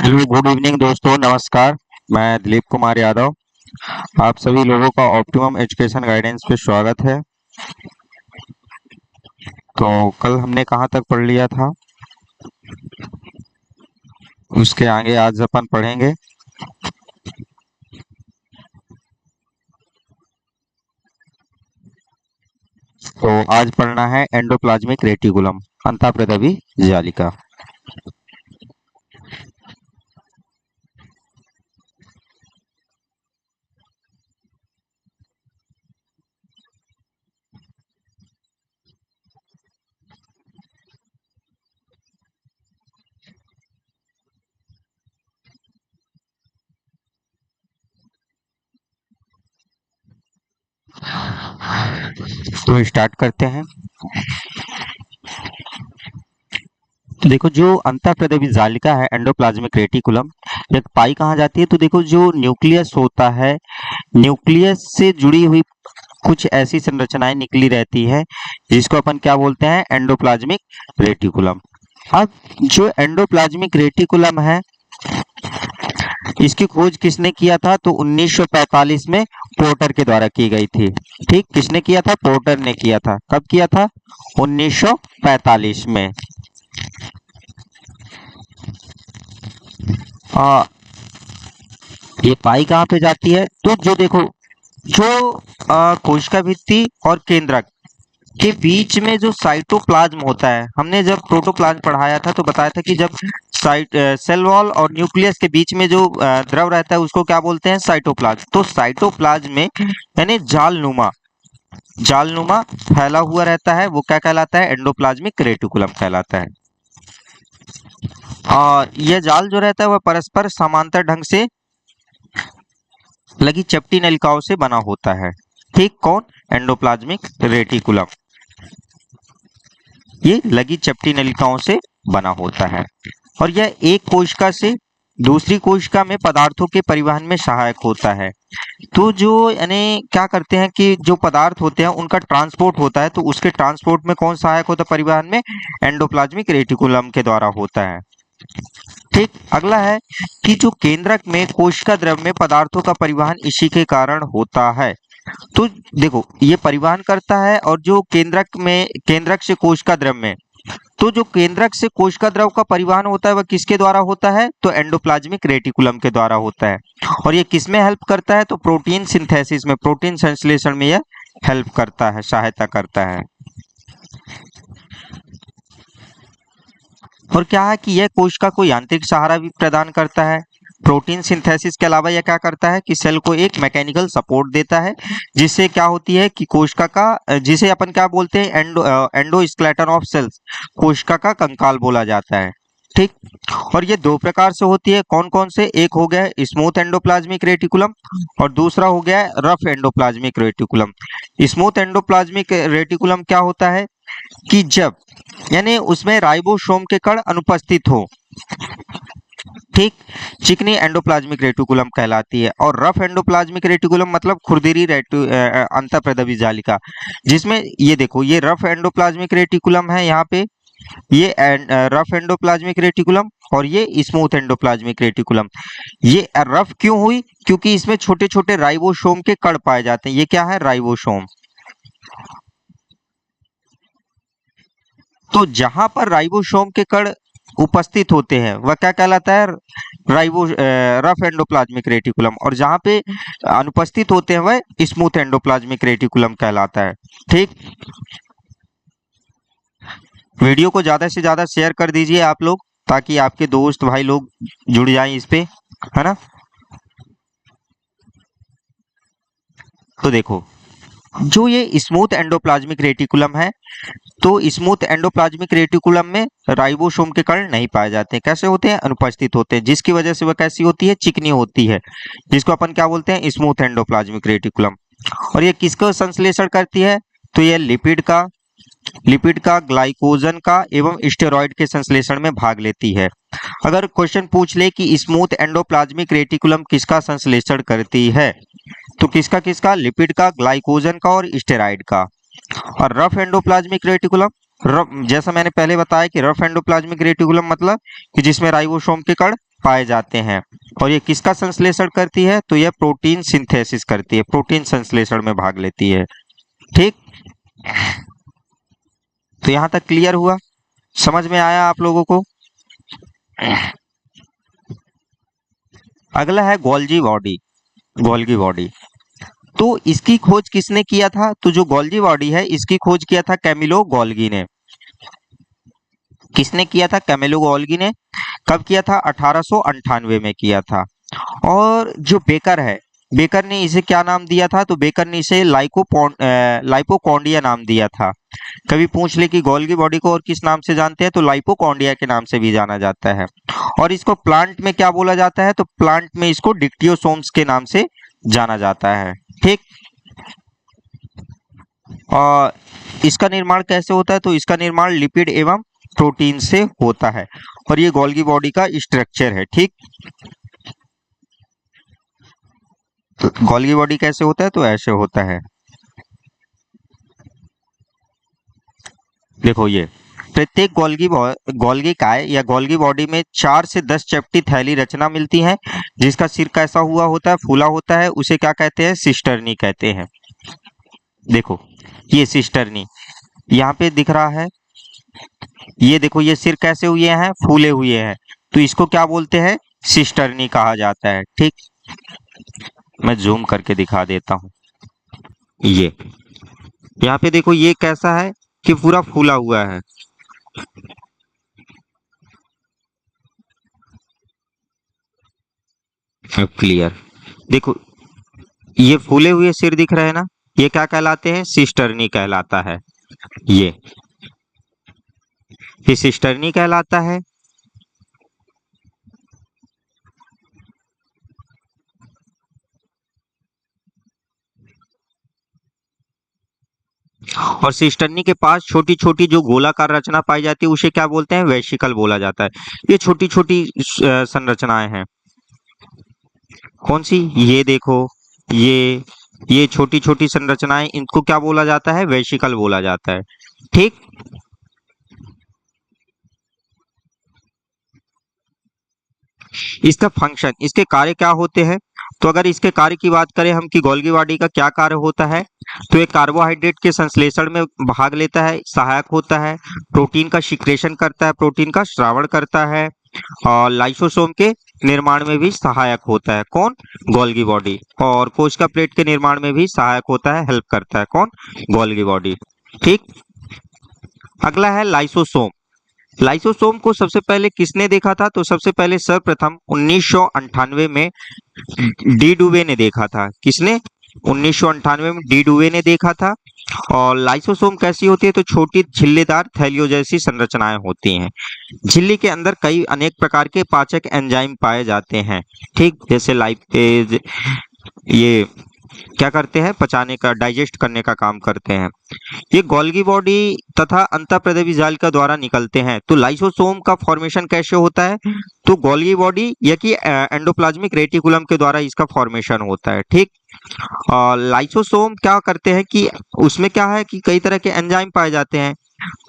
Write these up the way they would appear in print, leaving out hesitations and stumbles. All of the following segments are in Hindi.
हेलो, गुड इवनिंग दोस्तों, नमस्कार। मैं दिलीप कुमार यादव। आप सभी लोगों का ऑप्टिमम एजुकेशन गाइडेंस पे स्वागत है। तो कल हमने कहाँ तक पढ़ लिया था, उसके आगे आज अपन पढ़ेंगे। तो आज पढ़ना है एंडोप्लाज्मिक रेटिकुलम, अंतःप्रदवी जालिका। तो स्टार्ट करते हैं। तो देखो, जो अंतःप्रदवी जालिका है एंडोप्लाज्मिक रेटिकुलम, एक पाई कहाँ जाती है। तो देखो, जो न्यूक्लियस होता है, न्यूक्लियस से जुड़ी हुई कुछ ऐसी संरचनाएं निकली रहती है जिसको अपन क्या बोलते हैं, एंडोप्लाज्मिक रेटिकुलम। अब जो एंडोप्लाज्मिक रेटिकुलम है, इसकी खोज किसने किया था? तो 1945 में पोर्टर के द्वारा की गई थी। ठीक, किसने किया था? पोर्टर ने किया था। कब किया था? 1945 में। आ, ये पाई कहाँ पे जाती है? तो जो देखो, जो कोशिका भित्ति और केंद्रक के बीच में जो साइटोप्लाज्म होता है, हमने जब प्रोटोप्लाज्म पढ़ाया था तो बताया था कि जब सेल वॉल और न्यूक्लियस के बीच में जो द्रव रहता है उसको क्या बोलते हैं? साइटोप्लाज्म। तो साइटोप्लाज्म में यानी जालनुमा फैला हुआ रहता है, वो क्या कहलाता है? एंडोप्लाज्मिक रेटिकुलम कहलाता है। और यह जाल जो रहता है वह परस्पर समांतर ढंग से लगी चपटी नलिकाओं से बना होता है। ठीक, कौन? Endoplasmic reticulum. ये लगी चपटी नलिकाओं से बना होता है और यह एक कोशिका से दूसरी कोशिका में पदार्थों के परिवहन में सहायक होता है। तो जो यानी क्या करते हैं कि जो पदार्थ होते हैं उनका ट्रांसपोर्ट होता है, तो उसके ट्रांसपोर्ट में कौन सहायक होता है परिवहन में? एंडोप्लाज्मिक रेटिकुलम के द्वारा होता है। ठीक, अगला है कि जो केंद्रक में कोशिका द्रव में पदार्थों का परिवहन इसी के कारण होता है। तो देखो, ये परिवहन करता है और जो केंद्रक से कोशिका द्रव में, तो जो केंद्रक से कोशिका द्रव का परिवहन होता है वह किसके द्वारा होता है? तो एंडोप्लाज्मिक रेटिकुलम के द्वारा होता है। और ये किसमें हेल्प करता है? तो प्रोटीन सिंथेसिस में, प्रोटीन संश्लेषण में यह हेल्प करता है, सहायता करता है। और क्या है कि यह कोशिका को यांत्रिक सहारा भी प्रदान करता है। प्रोटीन सिंथेसिस के अलावा यह क्या करता है कि सेल को एक मैकेनिकल सपोर्ट देता है, जिससे क्या होती है कि कोशिका का, जिसे अपन क्या बोलते हैं, एंडोस्केलेटन ऑफ सेल्स, कोशिका का कंकाल बोला जाता है। ठीक, और ये दो प्रकार से होती है। कौन कौन से? एक हो गया स्मूथ एंडोप्लाज्मिक रेटिकुलम और दूसरा हो गया rough endoplasmic reticulum. Smooth endoplasmic reticulum क्या होता है कि जब यानी उसमें राइबोसोम के कण अनुपस्थित हो। ठीक, चिकनी एंडोप्लाज्मिक रेटिकुलम कहलाती है। और रफ एंडोप्लाज्मिक रेटिकुलम मतलब खुरदरी अंतःप्रदवी जालिका, जिसमें ये देखो, ये रफ एंडोप्लाज्मिक रेटिकुलम है यहाँ पे, ये रफ एंडोप्लाज्मिक रेटिकुलम और ये स्मूथ एंडोप्लाज्मिक रेटिकुलम। ये रफ क्यों हुई? क्योंकि इसमें छोटे छोटे राइबोसोम के कण पाए जाते हैं। ये क्या है? राइबोसोम। तो जहां पर राइबोसोम के कण उपस्थित होते हैं वह क्या कहलाता है? Rough endoplasmic reticulum. और जहां पे अनुपस्थित होते हैं वह स्मूथ एंडोप्लाज्मिक रेटिकुलम कहलाता है। ठीक, वीडियो को ज्यादा से ज्यादा शेयर कर दीजिए आप लोग, ताकि आपके दोस्त भाई लोग जुड़ जाएं इस पे, है ना। तो देखो, जो ये स्मूथ एंडोप्लाज्मिक रेटिकुलम है, तो स्मूथ एंडोप्लाज्मिक रेटिकुलम में राइबोसोम के कण नहीं पाए जाते हैं। कैसे होते हैं? अनुपस्थित होते हैं, जिसकी वजह से वह कैसी होती है? चिकनी होती है, जिसको अपन क्या बोलते हैं? Smooth endoplasmic reticulum. और ये किसका संश्लेषण करती है? तो ये लिपिड का, ग्लाइकोजन का एवं स्टेरॉइड के संश्लेषण में भाग लेती है। अगर क्वेश्चन पूछ ले कि स्मूथ एंडोप्लाज्मिक रेटिकुलम किसका संश्लेषण करती है, तो किसका किसका? लिपिड का, ग्लाइकोजन का और स्टेरॉइड का। और रफ एंडोप्लाज्मिक रेटिकुलम जैसा मैंने पहले बताया कि रफ एंडोप्लाज्मिक रेटिकुलम मतलब कि जिसमें राइबोसोम के कण पाए जाते हैं। और ये किसका संश्लेषण करती है? तो यह प्रोटीन सिंथेसिस करती है, प्रोटीन संश्लेषण में भाग लेती है। ठीक, तो यहां तक क्लियर हुआ, समझ में आया आप लोगों को? अगला है गोल्गी बॉडी। गोल्गी बॉडी तो इसकी खोज किसने किया था? तो जो गोल्गी बॉडी है इसकी खोज किया था कैमिलो गोल्गी ने। किसने किया था? कैमिलो गोल्गी ने। कब किया था? 1898 में किया था। और जो बेकर है, बेकर ने इसे क्या नाम दिया था? तो बेकर ने इसे लाइपोकॉन्डिया नाम दिया था। कभी पूछ ले कि गोल्गी बॉडी को और किस नाम से जानते हैं, तो लाइपोकॉन्डिया के नाम से भी जाना जाता है। और इसको प्लांट में क्या बोला जाता है? तो प्लांट में इसको डिक्टियोसोम्स के नाम से जाना जाता है। ठीक, और इसका निर्माण कैसे होता है? तो इसका निर्माण लिपिड एवं प्रोटीन से होता है। और ये गोल्गी बॉडी का स्ट्रक्चर है। ठीक, तो गोल्गी बॉडी कैसे होता है? तो ऐसे होता है। देखो, ये प्रत्येक गोल्गी काय या गोल्गी बॉडी में 4 से 10 चपटी थैली रचना मिलती है, जिसका सिर कैसा हुआ होता है? फूला होता है। उसे क्या कहते हैं? सिस्टर्नी कहते हैं। देखो, ये सिस्टर्नी यहाँ पे दिख रहा है। ये देखो, ये सिर कैसे हुए हैं? फूले हुए हैं। तो इसको क्या बोलते हैं? सिस्टर्नी कहा जाता है। ठीक, मैं जूम करके दिखा देता हूँ। ये यहाँ पे देखो, ये कैसा है कि पूरा फूला हुआ है। अब क्लियर। देखो, ये फूले हुए सिर दिख रहे हैं ना, ये क्या कहलाते हैं? सिस्टर्नी कहलाता है। ये सिस्टर्नी कहलाता है। और सिस्टर्नी के पास छोटी छोटी जो गोलाकार रचना पाई जाती है उसे क्या बोलते हैं? वेसिकल बोला जाता है। ये छोटी छोटी संरचनाएं हैं। कौन सी? ये देखो, ये छोटी छोटी संरचनाएं, इनको क्या बोला जाता है? वेसिकल बोला जाता है। ठीक, इसका फंक्शन, इसके कार्य क्या होते हैं? तो अगर इसके कार्य की बात करें हम कि गोल्गी बॉडी का क्या कार्य होता है, तो एक कार्बोहाइड्रेट के संश्लेषण में भाग लेता है, सहायक होता है, प्रोटीन का सिक्रेशन करता है, प्रोटीन का श्रावण करता है, और लाइसोसोम के निर्माण में भी सहायक होता है। कौन? Golgi body. और कोशिका प्लेट के निर्माण में भी सहायक होता है, हेल्प करता है। कौन? Golgi body. ठीक, अगला है लाइसोसोम। लाइसोसोम को सबसे पहले किसने देखा था? तो सबसे पहले सर्वप्रथम 1998 में डी डुवे ने देखा था। किसने? 1998 में डी डुवे ने देखा था। और लाइसोसोम कैसी होती है? तो छोटी झिल्लीदार थैलियों जैसी संरचनाएं होती हैं। झिल्ली के अंदर कई अनेक प्रकार के पाचक एंजाइम पाए जाते हैं। ठीक, जैसे लाइपेज, ये क्या करते हैं? पचाने का, डाइजेस्ट करने का काम करते हैं। ये गोल्गी बॉडी तथा अंतःप्रदेवी जाल का द्वारा निकलते हैं। तो लाइसोसोम का फॉर्मेशन कैसे होता है? तो गोल्गी बॉडी या कि एंडोप्लाज्मिक रेटिकुलम के द्वारा इसका फॉर्मेशन होता है। ठीक, और लाइसोसोम क्या करते हैं कि उसमें क्या है कि कई तरह के एंजाइम पाए जाते हैं।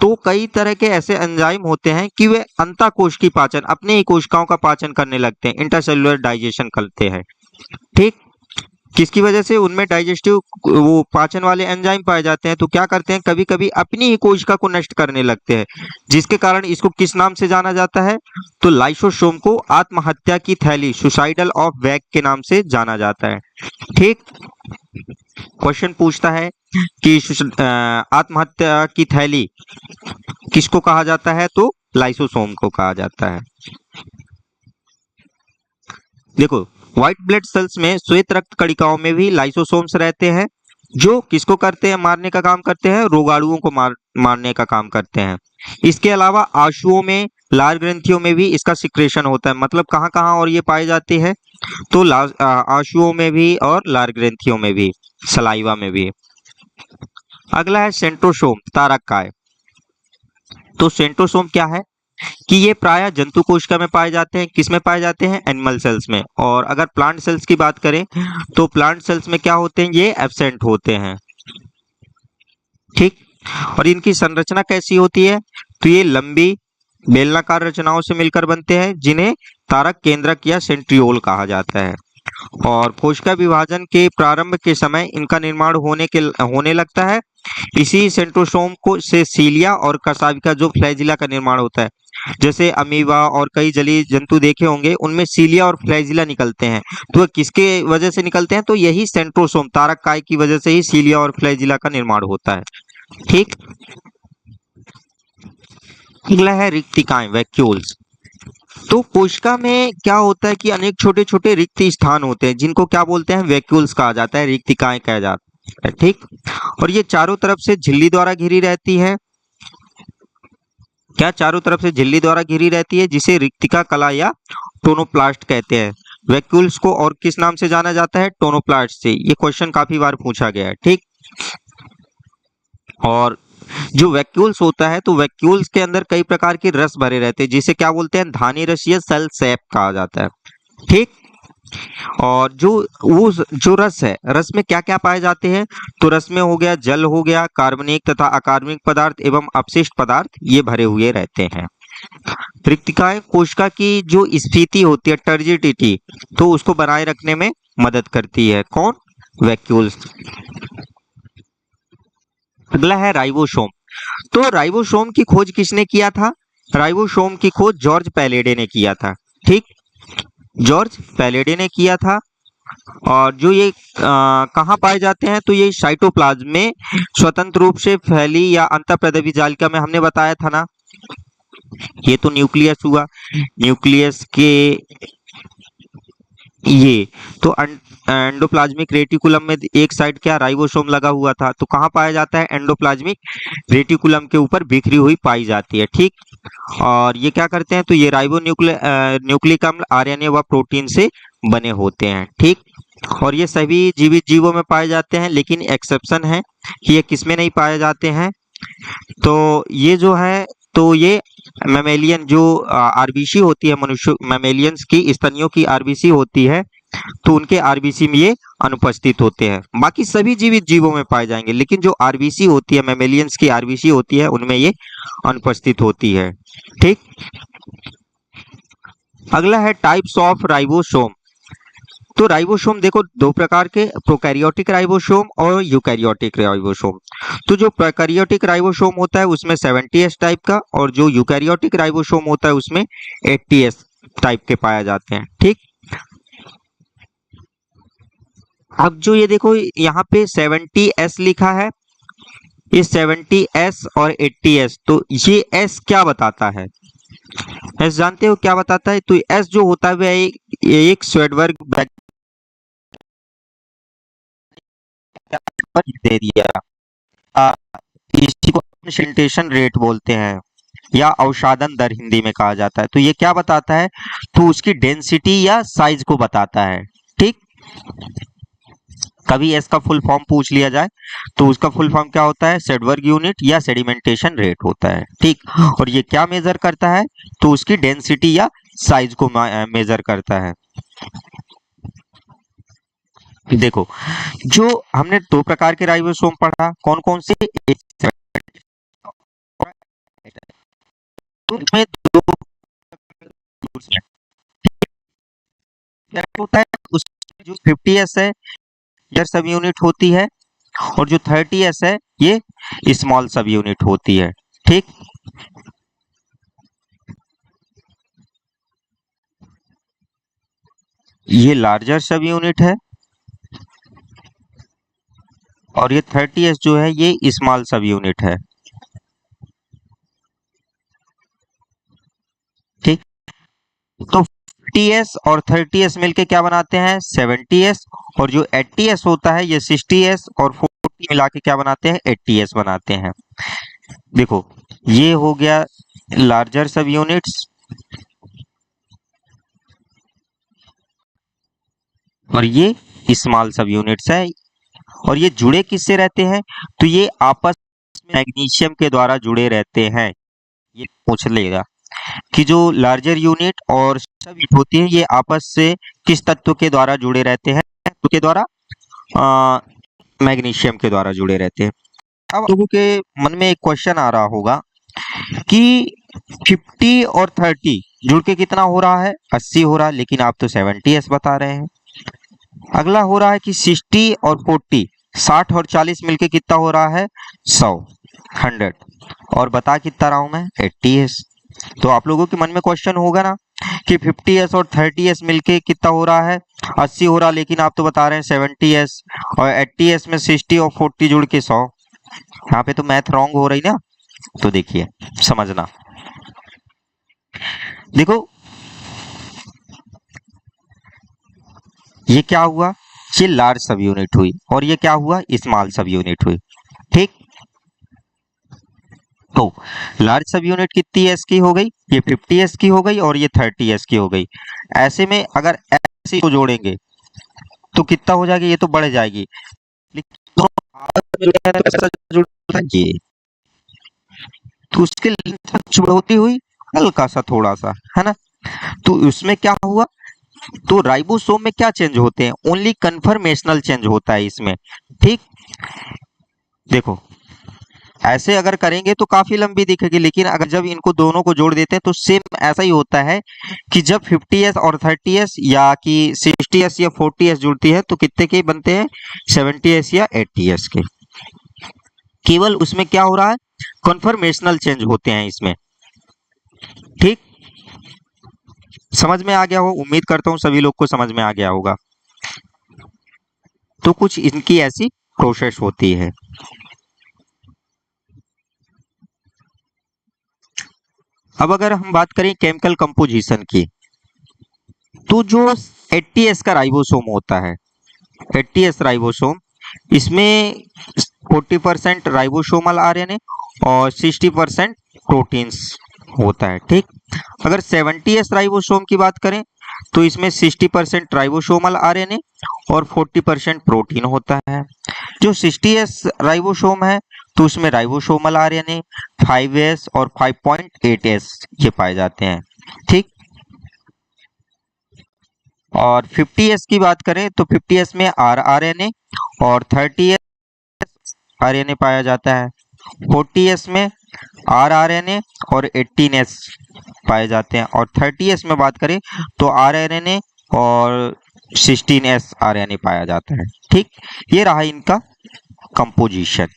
तो कई तरह के ऐसे एंजाइम होते हैं कि वे अंतःकोश की पाचन, अपने ही कोशिकाओं का पाचन करने लगते हैं, इंटरसेलुलर डाइजेशन करते हैं। ठीक, किसकी वजह से? उनमें डाइजेस्टिव वो पाचन वाले एंजाइम पाए जाते हैं। तो क्या करते हैं? कभी कभी अपनी ही कोशिका को नष्ट करने लगते हैं, जिसके कारण इसको किस नाम से जाना जाता है? तो लाइसोसोम को आत्महत्या की थैली, सुसाइडल ऑफ वैग के नाम से जाना जाता है। ठीक, क्वेश्चन पूछता है कि आत्महत्या की थैली किसको कहा जाता है? तो लाइसोसोम को कहा जाता है। देखो, व्हाइट ब्लड सेल्स में, श्वेत रक्त कणिकाओं में भी लाइसोसोम्स रहते हैं, जो किसको करते हैं? मारने का काम करते हैं, रोगाणुओं को मारने का काम करते हैं। इसके अलावा आशुओं में, लार ग्रंथियों में भी इसका सिक्रेशन होता है। मतलब कहाँ कहाँ और ये पाई जाती है? तो आशुओं में भी और लार ग्रंथियों में भी, सलाइवा में भी। अगला है सेंट्रोसोम, तारक। तो सेंट्रोसोम क्या है कि ये प्रायः जंतु कोशिका में पाए जाते हैं। किस में पाए जाते हैं? एनिमल सेल्स में। और अगर प्लांट सेल्स की बात करें तो प्लांट सेल्स में क्या होते हैं? ये एब्सेंट होते हैं। ठीक, और इनकी संरचना कैसी होती है, तो ये लंबी बेलनाकार रचनाओं से मिलकर बनते हैं जिन्हें तारक केंद्रक या सेंट्रियोल कहा जाता है। और कोशिका विभाजन के प्रारंभ के समय इनका निर्माण होने लगता है। इसी सेंट्रोसोम को से सीलिया और कशाविका जो फ्लैजिला का निर्माण होता है। जैसे अमीबा और कई जलीय जंतु देखे होंगे, उनमें सीलिया और फ्लैजिला निकलते हैं। तो वह किसके वजह से निकलते हैं, तो यही सेंट्रोसोम तारक काय की वजह से ही सीलिया और फ्लैजिला का निर्माण होता है। ठीक, अगला है रिक्तिकाएं, वैक्यूल्स। तो कोशिका में क्या होता है कि अनेक छोटे छोटे रिक्त स्थान होते हैं जिनको क्या बोलते हैं, वैक्यूल्स कहा जाता है, रिक्तिकाएं कहा जाता है। ठीक, और ये चारों तरफ से झिल्ली द्वारा घिरी रहती है। क्या चारों तरफ से झिल्ली द्वारा घिरी रहती है, जिसे रिक्तिका कला या टोनोप्लास्ट कहते हैं। वैक्यूल्स को और किस नाम से जाना जाता है, टोनोप्लास्ट से। ये क्वेश्चन काफी बार पूछा गया है। ठीक, और जो वैक्यूल्स होता है, तो वैक्यूल्स के अंदर कई प्रकार के रस भरे रहते हैं जिसे क्या बोलते हैं, धानी रस या सेल सैप कहा जाता है। ठीक, और जो रस है, रस में क्या क्या पाए जाते हैं, तो रस में हो गया जल, हो गया कार्बनिक तथा अकार्बनिक पदार्थ एवं अपशिष्ट पदार्थ, ये भरे हुए रहते हैं। रिक्तिकाएं कोशिका की जो स्फीति होती है, टर्जिडिटी, तो उसको बनाए रखने में मदद करती है। कौन, वैक्यूल्स। अगला है राइबोसोम। तो राइबोसोम की खोज किसने किया था, राइबोसोम की खोज जॉर्ज पैलेडे ने किया था। ठीक, जॉर्ज पैलेडे ने किया था। और जो ये कहाँ पाए जाते हैं, तो ये साइटोप्लाज्म में स्वतंत्र रूप से फैली या अंतःप्रदेवी जालिका में, हमने बताया था ना। ये तो न्यूक्लियस हुआ, न्यूक्लियस के ये तो एंडोप्लाज्मिक रेटिकुलम में एक साइड क्या राइबोसोम लगा हुआ था, तो कहाँ पाया जाता है, एंडोप्लाज्मिक रेटिकुलम के ऊपर बिखरी हुई पाई जाती है। ठीक, और ये क्या करते हैं, तो ये न्यूक्लिक अम्ल आरएनए व प्रोटीन से बने होते हैं। ठीक, और ये सभी जीवित जीवों में पाए जाते हैं, लेकिन एक्सेप्शन है कि ये किसमें नहीं पाए जाते हैं, तो ये जो है, तो ये मैमेलियन जो आरबीसी होती है, मनुष्य मैमेलियंस की स्तनियों की आरबीसी होती है, तो उनके आरबीसी में ये अनुपस्थित होते हैं। बाकी सभी जीवित जीवों में पाए जाएंगे, लेकिन जो आरबीसी होती है, मैमेलियंस की आरबीसी होती है, उनमें ये अनुपस्थित होती है। ठीक, अगला है टाइप्स ऑफ राइबोसोम। तो राइबोसोम देखो दो प्रकार के, प्रोकैरियोटिक राइबोसोम और यूकैरियोटिक राइबोसोम। तो जो प्रोकैरियोटिक राइबोसोम होता है उसमें 70S टाइप का, और जो यूकैरियोटिक राइबोसोम होता है उसमें 80S टाइप के पाए जाते हैं। ठीक, अब जो ये देखो यहाँ पे 70S लिखा है, ये 70S और 80S, तो ये S क्या बताता है, S जानते हो क्या बताता है, तो S जो होता है वह एक स्वेडबर्ग दे दिया, इसी को सेंटेशन रेट बोलते हैं या अवसादन दर हिंदी में कहा जाता है। तो ये क्या बताता है, तो उसकी डेंसिटी या साइज को बताता है। ठीक, कभी एस का फुल फॉर्म पूछ लिया जाए तो उसका फुल फॉर्म क्या होता है, सेडबर्ग यूनिट या सेडिमेंटेशन रेट होता है। ठीक, और ये क्या मेजर करता है, तो उसकी डेंसिटी या साइज को मेजर करता है। देखो जो हमने दो प्रकार के राइबोसोम पढ़ा, कौन कौन से, तो इसमें दो होता है, उसमें जो 50S है ये सब यूनिट होती है, और जो 30S है ये स्मॉल सब यूनिट होती है। ठीक, ये लार्जर सब यूनिट है, और ये 30S जो है ये स्मॉल सब यूनिट है। ठीक, तो 50S और 30S मिलके क्या बनाते हैं, 70S, और जो 80S होता है ये 60S और 40 मिला के क्या बनाते हैं, 80S बनाते हैं। देखो ये हो गया लार्जर सब यूनिट्स, और ये स्मॉल सब यूनिट्स है, और ये जुड़े किससे रहते हैं, तो ये आपस में मैग्नीशियम के द्वारा जुड़े रहते हैं। ये पूछ लेगा कि जो लार्जर यूनिट और सब यूनिट होती है ये आपस से किस तत्व के द्वारा जुड़े रहते हैं, तो के द्वारा मैग्नीशियम के द्वारा जुड़े रहते हैं। अब लोगों के मन में एक क्वेश्चन आ रहा होगा कि 50 और 30 जुड़ के कितना हो रहा है, 80 हो रहा है, लेकिन आप तो 70s बता रहे हैं। अगला हो रहा है कि 60 और 40, 60 और 40 मिलके कितना हो रहा है, 100, और बता कितना रहा हूं मैं, 80s। तो आप लोगों के मन में क्वेश्चन होगा ना कि 50s और 30s मिलके कितना हो रहा है, 80 हो रहा, लेकिन आप तो बता रहे हैं 70s, और 80s में 60 और 40 जुड़ के 100। यहाँ पे तो मैथ रॉन्ग हो रही ना। तो देखिए समझना, देखो ये क्या हुआ, ये लार्ज सब यूनिट हुई, और ये क्या हुआ, स्मॉल सब यूनिट हुई। ठीक, तो लार्ज सब यूनिट कितनी एस की हो गई, ये 50s की हो गई, और ये 30s की हो गई। ऐसे में अगर ऐसे को जोड़ेंगे तो कितना हो जाएगी, ये तो बढ़ जाएगी, लेकिन ये तो उसके बढ़ोतरी हुई हल्का सा, थोड़ा सा, है ना। तो उसमें क्या हुआ, तो राइबोसोम में क्या चेंज होते हैं, ओनली कन्फर्मेशनल चेंज होता है इसमें। ठीक, देखो ऐसे अगर करेंगे तो काफी लंबी दिखेगी, लेकिन अगर जब इनको दोनों को जोड़ देते हैं तो सेम ऐसा ही होता है कि जब 50s और 30s या कि 60s या 40s जुड़ती है तो कितने के बनते हैं, 70s या 80s के। केवल उसमें क्या हो रहा है, कन्फर्मेशनल चेंज होते हैं इसमें। ठीक, समझ में आ गया हो, उम्मीद करता हूं सभी लोग को समझ में आ गया होगा। तो कुछ इनकी ऐसी प्रोसेस होती है। अब अगर हम बात करें केमिकल कंपोजिशन की, तो जो 80s का राइबोसोम होता है, 80s राइबोसोम, इसमें 40% राइबोसोमल आरएनए और 60% प्रोटीन्स होता है। ठीक, अगर 70s राइबोसोम की बात करें तो इसमें 60% राइबोसोमल आरएनए और 40% प्रोटीन होता है। जो 60s राइबोसोम है तो उसमें राइबोसोमल आरएनए 5s और 5.8s ये पाए जाते हैं। ठीक, और 50s की बात करें तो 50s में आरएनए और 30s आरएनए पाया जाता है। 40s में आरएनए और 18s पाए जाते हैं, और 30s में बात करें तो आरएनए और 16s आरएनए पाया जाता है। ठीक, ये रहा इनका कंपोजिशन।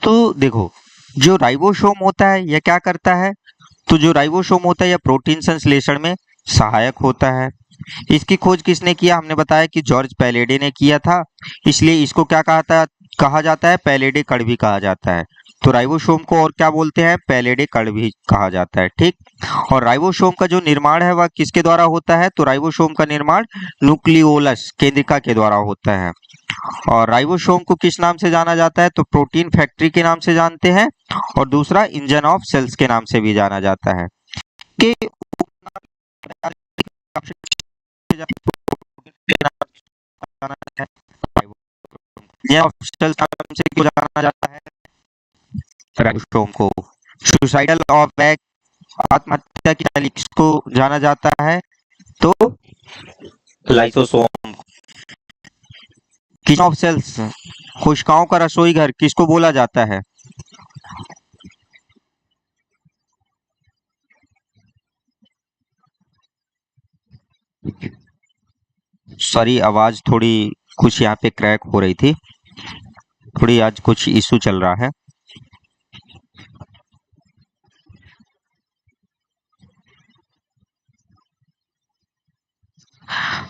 तो देखो जो राइबोसोम होता है यह क्या करता है, तो जो राइबोसोम होता है यह प्रोटीन संश्लेषण में सहायक होता है। इसकी खोज किसने किया, हमने बताया कि जॉर्ज पैलेडे ने किया था, इसलिए इसको क्या कहा जाता है, पैलेडे कण भी कहा जाता है। तो राइबोसोम को और क्या बोलते हैं, पैलेडे कण भी कहा जाता है। ठीक, और राइबोसोम का जो निर्माण है वह किसके द्वारा होता है, तो राइबोसोम का निर्माण न्यूक्लियोलस केंद्रिका के द्वारा होता है। और राइबोसोम को किस नाम से जाना जाता है, तो प्रोटीन फैक्ट्री के नाम से जानते हैं, और दूसरा इंजन ऑफ सेल्स के नाम से भी जाना जाता है। के नाम से क्यों जाना जाता है राइबोसोम को, सुसाइडल ऑफ बैग, आत्महत्या की तारीख किसको जाना जाता है, तो लाइसोसोम। किचन ऑफ सेल्स, कोशिकाओं का रसोई घर किसको बोला जाता है, सॉरी आवाज थोड़ी कुछ यहाँ पे क्रैक हो रही थी, थोड़ी आज कुछ इशू चल रहा है।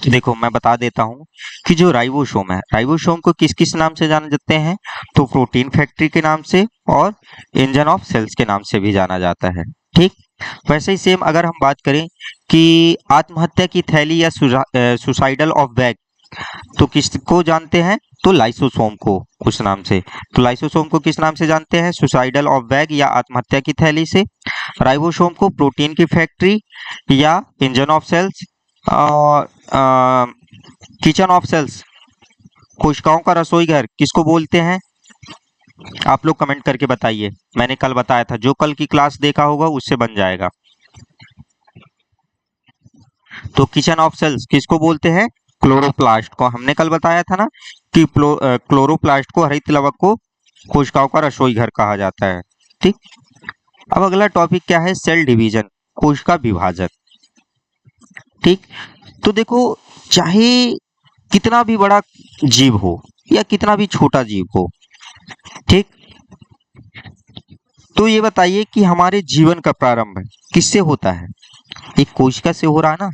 तो देखो मैं बता देता हूँ कि जो राइबोसोम है, राइबोसोम को किस किस नाम से जाने जाते हैं, तो प्रोटीन फैक्ट्री के नाम से और इंजन ऑफ सेल्स के नाम से भी जाना जाता है। ठीक, वैसे ही सेम अगर हम बात करें कि आत्महत्या की थैली या सुसाइडल ऑफ बैग, तो किसको जानते हैं, तो लाइसोसोम को उस नाम से। तो लाइसोसोम को किस नाम से जानते हैं, सुसाइडल ऑफ बैग या आत्महत्या की थैली से। राइबोसोम को प्रोटीन की फैक्ट्री या इंजन ऑफ सेल्स, और किचन ऑफ सेल्स, कोशिकाओं का रसोई घर किसको बोलते हैं, आप लोग कमेंट करके बताइए। मैंने कल बताया था, जो कल की क्लास देखा होगा उससे बन जाएगा। तो किचन ऑफ सेल्स किसको बोलते हैं, क्लोरोप्लास्ट को हमने कल बताया था ना कि क्लोरोप्लास्ट को, हरित लवक को कोशिकाओं का रसोई घर कहा जाता है। ठीक, अब अगला टॉपिक क्या है, सेल डिवीजन, कोशिका विभाजन। ठीक, तो देखो, चाहे कितना भी बड़ा जीव हो या कितना भी छोटा जीव हो, ठीक, तो ये बताइए कि हमारे जीवन का प्रारंभ किससे होता है? एक कोशिका से हो रहा है ना।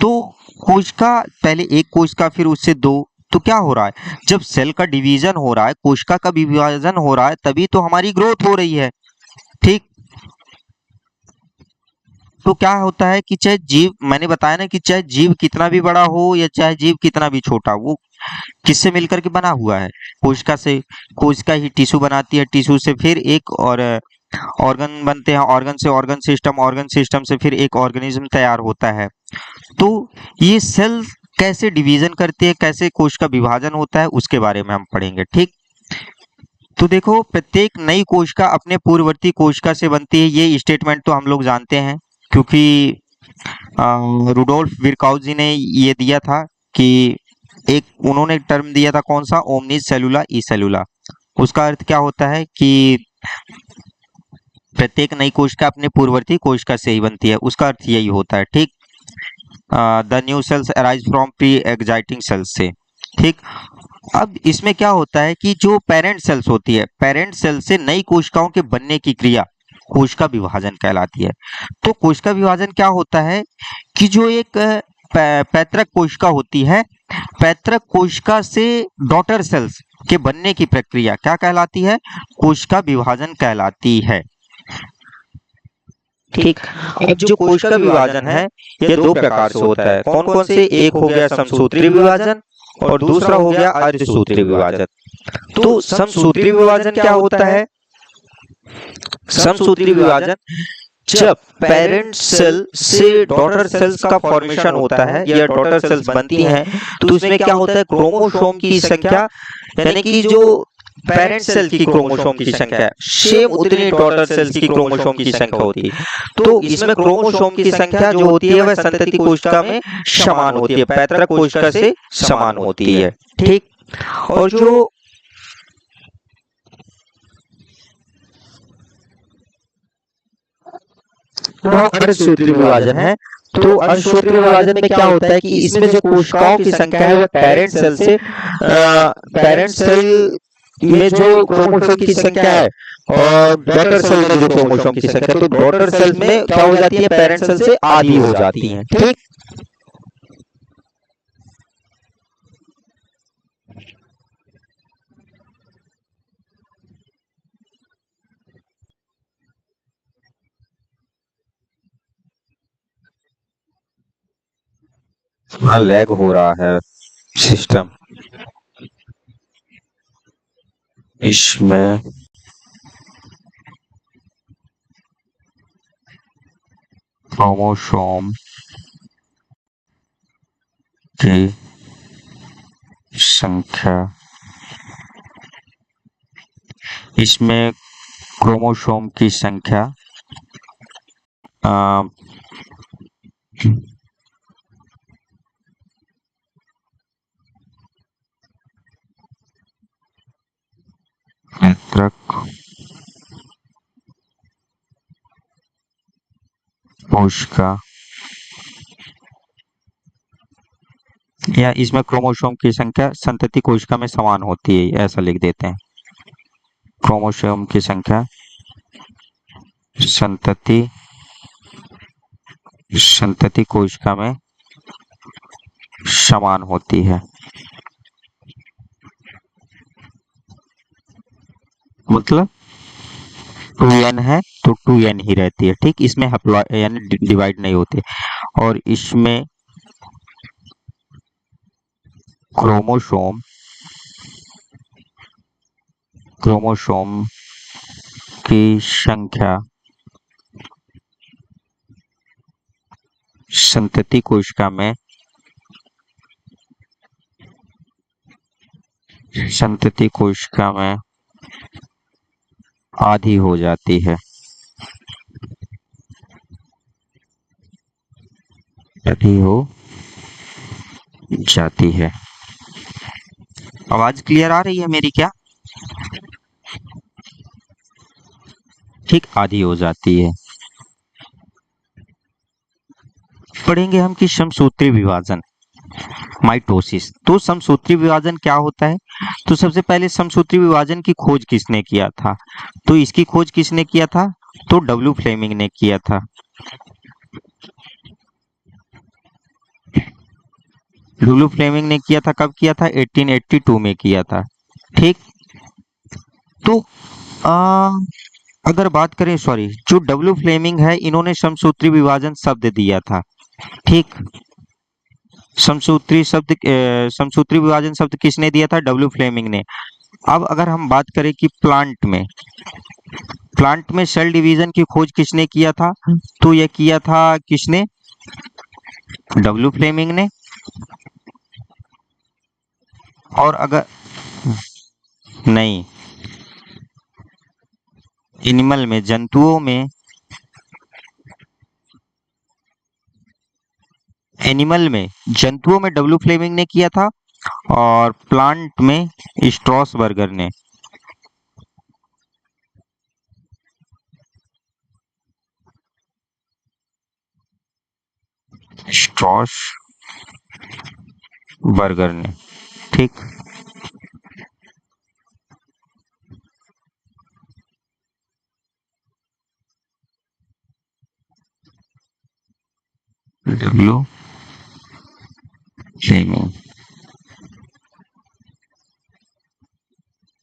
तो कोशिका, पहले एक कोशिका, फिर उससे दो, तो क्या हो रहा है, जब सेल का डिवीजन हो रहा है, कोशिका का विभाजन हो रहा है, तभी तो हमारी ग्रोथ हो रही है। ठीक, तो क्या होता है कि चाहे जीव, मैंने बताया ना कि चाहे जीव कितना भी बड़ा हो या चाहे जीव कितना भी छोटा, वो किससे मिलकर के बना हुआ है? कोशिका से। कोशिका ही टिश्यू बनाती है, टिश्यू से फिर एक और ऑर्गन बनते हैं, ऑर्गन से ऑर्गन सिस्टम, ऑर्गन सिस्टम से फिर एक ऑर्गेनिज्म तैयार होता है। तो ये सेल कैसे डिवीजन करती है, कैसे कोशिका विभाजन होता है, उसके बारे में हम पढ़ेंगे। ठीक, तो देखो, प्रत्येक नई कोशिका अपने पूर्ववर्ती कोशिका से बनती है, ये स्टेटमेंट तो हम लोग जानते हैं, क्योंकि रुडोल्फ विरकाउ जी ने ये दिया था कि एक उन्होंने टर्म दिया था, कौन सा, ओमनिस सेलुला ई सेलुला। उसका अर्थ क्या होता है कि प्रत्येक नई कोशिका अपने पूर्ववर्ती कोशिका से ही बनती है, उसका अर्थ यही होता है। ठीक, the new cells arise from pre existing cells से। ठीक, अब इसमें क्या होता है कि जो पेरेंट सेल्स होती है, पेरेंट सेल से नई कोशिकाओं के बनने की क्रिया कोशिका विभाजन कहलाती है। तो कोशिका विभाजन क्या होता है कि जो एक पैतृक कोशिका होती है, पैतृक कोशिका से डॉटर सेल्स के बनने की प्रक्रिया क्या कहलाती है? कोशिका विभाजन कहलाती है। ठीक, अब जो कोशिका विभाजन है ये दो प्रकार से होता है। कौन कौन से? एक हो गया समसूत्री विभाजन और दूसरा हो गया अर्धसूत्री विभाजन। तो समसूत्री विभाजन क्या होता है? समसूत्री विभाजन जब पेरेंट सेल से डॉटर सेल्स का फॉर्मेशन होता है या डॉटर सेल्स बनती हैं, तो उसमें क्या होता है, क्रोमोसोम की संख्या, यानी कि जो पेरेंट सेल की क्रोमोसोम की संख्या है, सेम उतनी डॉटर सेल्स की क्रोमोसोम की संख्या होती है। तो इसमें क्रोमोसोम की संख्या जो होती है वह संतति कोशिका में समान होती है, पैतृक कोशिका से समान होती है। ठीक, और जो अर्धसूत्री विभाजन है, तो अर्धसूत्री विभाजन में क्या होता है कि इसमें जो कोशिकाओं की संख्या है वह पेरेंट सेल से, पेरेंट सेल में जो क्रोमोसोम की संख्या है और डॉटर सेल में जो क्रोमोसोम की संख्या, तो डॉटर सेल में क्या हो जाती है, पेरेंट सेल से आधी हो जाती है। ठीक, हाँ, लैग हो रहा है सिस्टम इसमें। क्रोमोसोम की संख्या, इसमें क्रोमोसोम की संख्या पैतृक कोशिका, या इसमें क्रोमोसोम की संख्या संतति कोशिका में समान होती है, ऐसा लिख देते हैं। क्रोमोसोम की संख्या संतति कोशिका में समान होती है, मतलब 2n है तो 2n ही रहती है। ठीक, इसमें यानी डिवाइड नहीं होती। और इसमें क्रोमोसोम की संख्या संतति कोशिका में आधी हो जाती है, आधी हो जाती है। आवाज क्लियर आ रही है मेरी क्या? ठीक, आधी हो जाती है। पढ़ेंगे हम कि समसूत्री विभाजन, माइटोसिस। तो समसूत्री विभाजन क्या होता है? तो सबसे पहले समसूत्री विभाजन की खोज किसने किया था? तो इसकी खोज किसने किया था? तो डब्ल्यू फ्लेमिंग ने किया था। डब्ल्यू फ्लेमिंग ने किया था, कब किया था? 1882 में किया था। ठीक। तो आ, अगर बात करें, सॉरी, जो डब्ल्यू फ्लेमिंग है, इन्होंने समसूत्री विभाजन शब्द दिया था। ठीक। समसूत्री विभाजन शब्द किसने दिया था? डब्ल्यू फ्लेमिंग ने। अब अगर हम बात करें कि प्लांट में सेल डिवीजन की खोज किसने किया था? तो यह किया था किसने? डब्ल्यू फ्लेमिंग ने। और अगर नहीं, एनिमल में, जंतुओं में डब्ल्यू फ्लेमिंग ने किया था, और प्लांट में स्ट्रॉसबर्गर ने। स्ट्रॉसबर्गर ने। ठीक। डब्ल्यू फ्लेमिंग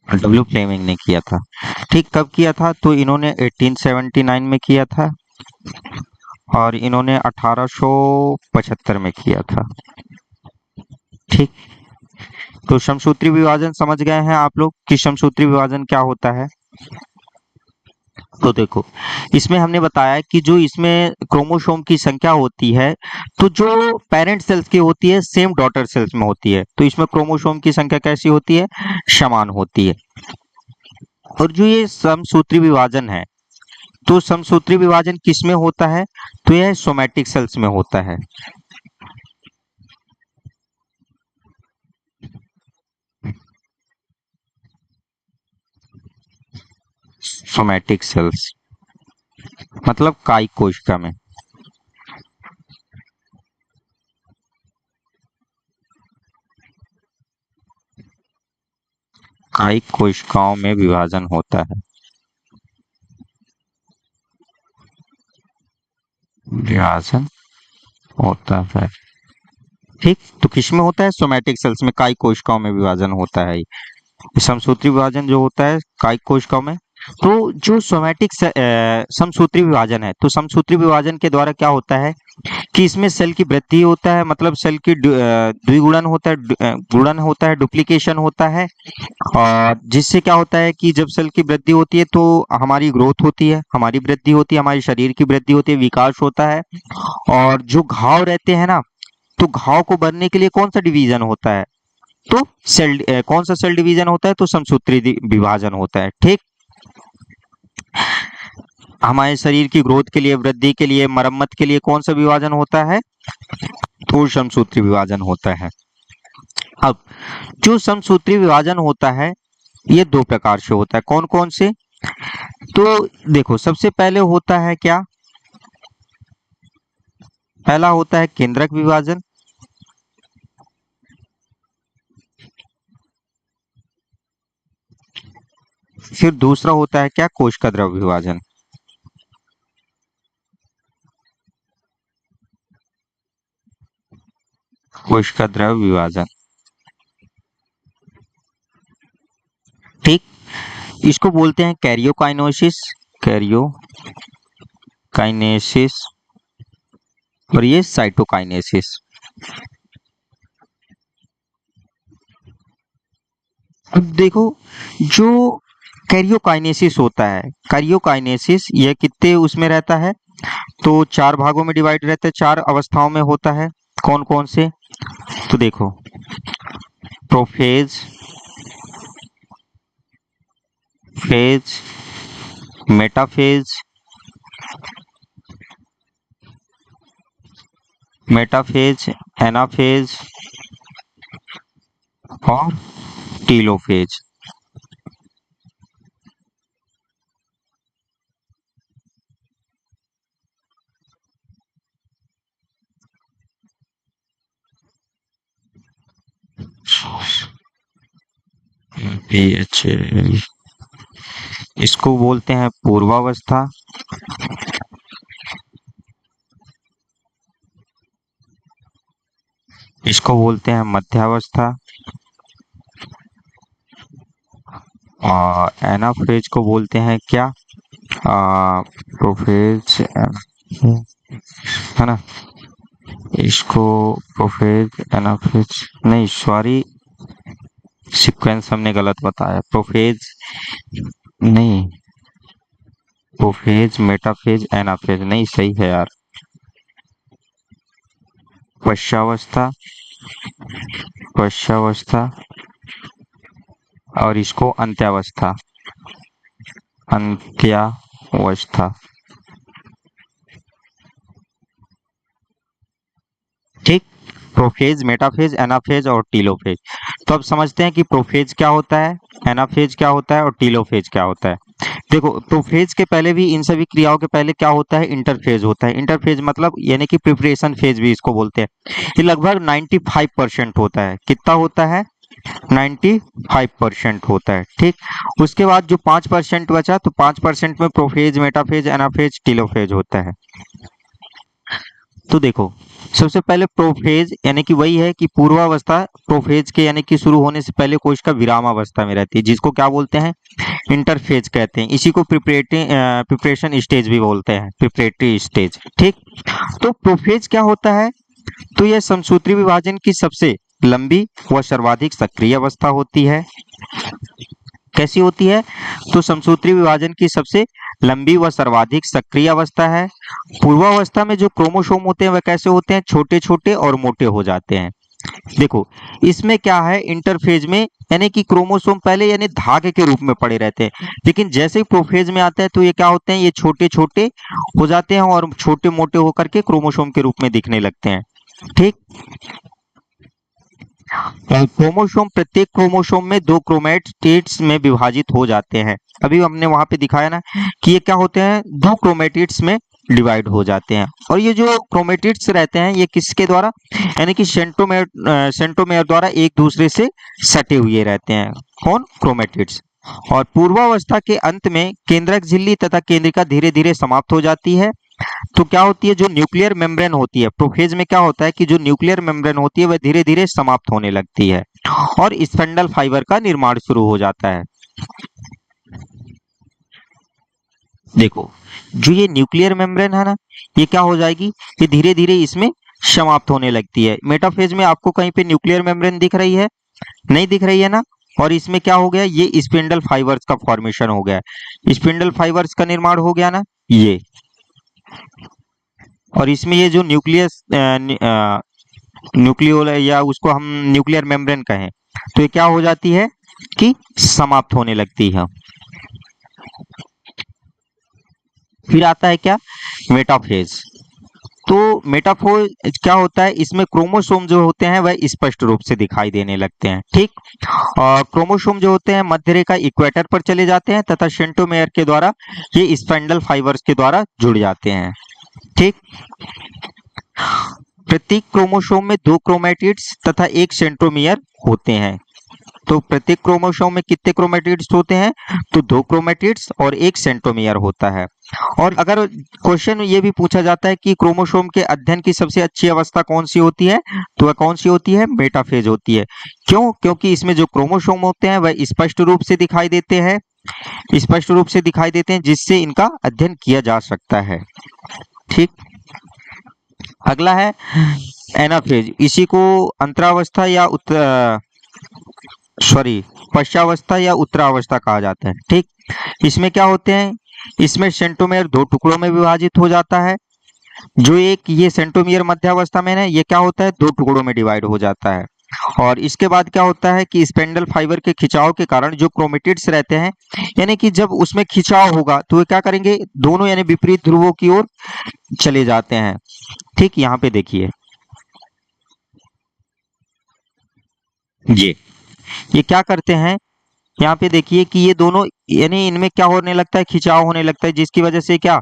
डब्ल्यू फ्लेमिंग ने किया था। ठीक, कब किया था? तो इन्होंने 1879 में किया था, और इन्होंने 1875 में किया था। ठीक। तो समसूत्री विभाजन समझ गए हैं आप लोग कि समसूत्री विभाजन क्या होता है? तो देखो, इसमें हमने बताया कि जो इसमें क्रोमोसोम की संख्या होती है, तो जो पेरेंट सेल्स की होती है, सेम डॉटर सेल्स में होती है। तो इसमें क्रोमोसोम की संख्या कैसी होती है? समान होती है। और जो ये समसूत्री विभाजन है, तो समसूत्री विभाजन किस में होता है? तो यह सोमैटिक सेल्स में होता है। सोमैटिक सेल्स मतलब कायिक कोशिका में। कायिक कोशिकाओं में विभाजन होता है। विभाजन होता है। ठीक। तो किस में होता है? सोमैटिक सेल्स में, कायिक कोशिकाओं में विभाजन होता है। समसूत्री विभाजन जो होता है कायिक कोशिकाओं में। तो जो समसूत्री विभाजन है, तो समसूत्री विभाजन के द्वारा क्या होता है कि इसमें सेल की वृद्धि होता है, मतलब सेल की द्विगुणन होता है, गुणन होता है, डुप्लीकेशन होता है। और जिससे क्या होता है कि जब सेल की वृद्धि होती है, तो हमारी ग्रोथ होती है, हमारी वृद्धि होती है, हमारे शरीर की वृद्धि होती है, विकास होता है। और जो घाव रहते हैं ना, तो घाव को भरने के लिए कौन सा डिवीजन होता है? तो कौन सा सेल डिवीजन होता है? तो समसूत्री विभाजन होता है। ठीक। हमारे शरीर की ग्रोथ के लिए, वृद्धि के लिए, मरम्मत के लिए कौन सा विभाजन होता है? तो समसूत्री विभाजन होता है। अब जो समसूत्री विभाजन होता है, ये दो प्रकार से होता है। कौन कौन से? तो देखो, सबसे पहले होता है क्या? पहला होता है केंद्रक विभाजन। फिर दूसरा होता है क्या? कोशिका द्रव विभाजन। कोशिका द्रव विभाजन। ठीक। इसको बोलते हैं कैरियोकाइनेसिस। कैरियोकाइनेसिस। और ये साइटोकाइनेसिस। अब देखो, जो कैरियोकाइनेसिस होता है, कैरियोकाइनेसिस ये कितने उसमें रहता है? तो चार भागों में डिवाइड रहता है, चार अवस्थाओं में होता है। कौन कौन से? तो देखो, प्रोफेज, फेज, मेटाफेज, एनाफेज, और टीलोफेज। पीएच, इसको बोलते हैं पूर्वावस्था, इसको बोलते हैं मध्यावस्था, और एनाफेज को बोलते हैं क्या, प्रोफेज, है ना। इसको प्रोफेज एनाफेज नहीं, सॉरी, सीक्वेंस हमने गलत बताया। प्रोफेज नहीं, प्रोफेज, मेटाफेज, एनाफेज नहीं, सही है यार। पश्चावस्था, पश्चावस्था, और इसको अंत्यावस्था, अंत्यावस्था। ठीक, प्रोफेज, मेटाफेज, एनाफेज और टीलोफेज। तो अब समझते हैं कि प्रोफेज क्या होता है, एनाफेज क्या होता है और टीलोफेज क्या होता है। देखो, प्रोफेज के पहले भी, इन सभी क्रियाओं के पहले क्या होता है, इंटरफेज होता है। इंटरफेज मतलब यानी कि प्रिपरेशन फेज भी इसको बोलते हैं। ये लगभग 95% होता है। कितना होता है, 95% होता है। ठीक, उसके बाद जो 5% बचा, तो 5% में प्रोफेज, मेटाफेज, एनाफेज, टीलोफेज होता है। तो देखो, सबसे पहले प्रोफेज यानी कि वही है कि पूर्वावस्था प्रोफेज के यानी कि शुरू होने से पहले कोशिका विरामावस्था में रहती है, जिसको क्या बोलते हैं, इंटरफेज कहते हैं। इसी को प्रिपरेशन स्टेज भी बोलते हैं, प्रिपरेटरी स्टेज। ठीक, तो प्रोफेज क्या होता है, तो यह समसूत्री विभाजन की सबसे लंबी व सर्वाधिक सक्रिय अवस्था होती है। कैसी होती है, तो समसूत्री विभाजन की सबसे लंबी व सर्वाधिक सक्रिय अवस्था है। पूर्वावस्था में जो क्रोमोसोम होते हैं वह कैसे होते हैं, छोटे छोटे और मोटे हो जाते हैं। देखो, इसमें क्या है, इंटरफेज में यानी कि क्रोमोसोम पहले यानी धागे के रूप में पड़े रहते हैं, लेकिन जैसे ही प्रोफेज में आता है तो ये क्या होते हैं, ये छोटे छोटे हो जाते हैं और छोटे मोटे होकर के क्रोमोसोम के रूप में दिखने लगते हैं। ठीक, क्रोमोसोम, प्रत्येक क्रोमोसोम में 2 क्रोमैटिड्स में विभाजित हो जाते हैं। अभी हमने वहां पे दिखाया ना कि ये क्या होते हैं, 2 क्रोमैटिड्स में डिवाइड हो जाते हैं। और ये जो क्रोमैटिड्स रहते हैं ये किसके द्वारा, यानी कि सेंट्रोमेयर द्वारा एक दूसरे से सटे हुए रहते हैं। कौन, क्रोमैटिड्स। और पूर्वावस्था के अंत में केंद्रक झिल्ली तथा केंद्रिका धीरे धीरे समाप्त हो जाती है। तो क्या होती है, जो न्यूक्लियर मेम्ब्रेन होती है, प्रोफेज में क्या होता है कि जो न्यूक्लियर मेम्ब्रेन होती है वह धीरे धीरे समाप्त होने लगती है और स्पेंडल फाइबर का निर्माण शुरू हो जाता है। देखो, जो ये न्यूक्लियर मेम्ब्रेन है ना, ये क्या हो जाएगी, ये धीरे धीरे इसमें समाप्त होने लगती है। मेटाफेज में आपको कहीं पे न्यूक्लियर मेम्ब्रेन दिख रही है, नहीं दिख रही है ना। और इसमें क्या हो गया, ये स्पिंडल फाइबर्स का फॉर्मेशन हो गया, स्पिंडल फाइबर्स का निर्माण हो गया ना ये। और इसमें ये जो न्यूक्लियस न्यूक्लियोल या उसको हम न्यूक्लियर मेम्ब्रेन कहें, तो ये क्या हो जाती है कि समाप्त होने लगती है। फिर आता है क्या, मेटाफेज। तो मेटाफेज क्या होता है, इसमें क्रोमोसोम जो होते हैं वह स्पष्ट रूप से दिखाई देने लगते हैं। ठीक, और क्रोमोसोम जो होते हैं मध्य रेखा इक्वेटर पर चले जाते हैं तथा सेंट्रोमेयर के द्वारा ये स्पेंडल फाइबर्स के द्वारा जुड़ जाते हैं। ठीक, प्रत्येक क्रोमोसोम में 2 क्रोमैटिड्स तथा एक सेंट्रोमियर होते हैं। तो प्रत्येक क्रोमोसोम में कितने क्रोमैटिड्स होते हैं, तो 2 क्रोमैटिड्स और एक सेंट्रोमियर होता है। और अगर क्वेश्चन ये भी पूछा जाता है कि क्रोमोसोम के अध्ययन की सबसे अच्छी अवस्था कौन सी होती है, तो वह कौन सी होती है, मेटाफेज होती है। क्यों, क्योंकि इसमें जो क्रोमोसोम होते हैं वह स्पष्ट रूप से दिखाई देते हैं, स्पष्ट रूप से दिखाई देते हैं, जिससे इनका अध्ययन किया जा सकता है। ठीक, अगला है एनाफेज। इसी को अंतरावस्था या पश्चावस्था या उत्तरावस्था कहा जाता है। ठीक, इसमें क्या होते हैं, इसमें सेंट्रोमेयर 2 टुकड़ों में विभाजित हो जाता है। जो एक ये सेंट्रोमियर मध्यावस्था में है, ये क्या होता है, 2 टुकड़ों में डिवाइड हो जाता है। और इसके बाद क्या होता है कि स्पेंडल फाइबर के खिंचाव के कारण जो क्रोमेटिड्स रहते हैं, यानी कि जब उसमें खिंचाव होगा तो वे क्या करेंगे, दोनों यानी विपरीत ध्रुवों की ओर चले जाते हैं। ठीक, यहाँ पे देखिए ये ये क्या करते हैं, यहाँ पे देखिए कि ये दोनों यानी इनमें क्या होने लगता है, खिंचाव होने लगता है, जिसकी वजह से क्या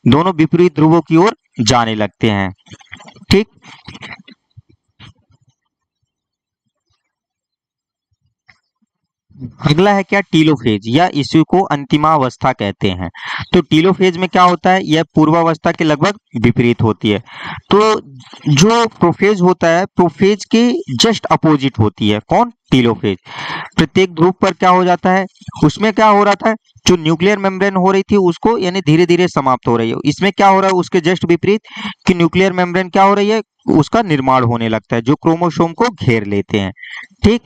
दोनों विपरीत ध्रुवों की ओर जाने लगते हैं। ठीक, अगला है क्या, टीलोफेज, या इसी को अंतिमावस्था कहते हैं। तो टीलोफेज में क्या होता है, यह पूर्वावस्था के लगभग विपरीत होती है। तो जो प्रोफेज होता है, प्रोफेज के जस्ट अपोजिट होती है, कौन, टीलोफेज। प्रत्येक ध्रुव पर क्या हो जाता है, उसमें क्या हो रहा था, जो न्यूक्लियर मेम्ब्रेन हो रही थी उसको यानी धीरे धीरे समाप्त हो रही है, इसमें क्या हो रहा है उसके जस्ट विपरीत, कि न्यूक्लियर मेम्ब्रेन क्या हो रही है, उसका निर्माण होने लगता है, जो क्रोमोसोम को घेर लेते हैं। ठीक,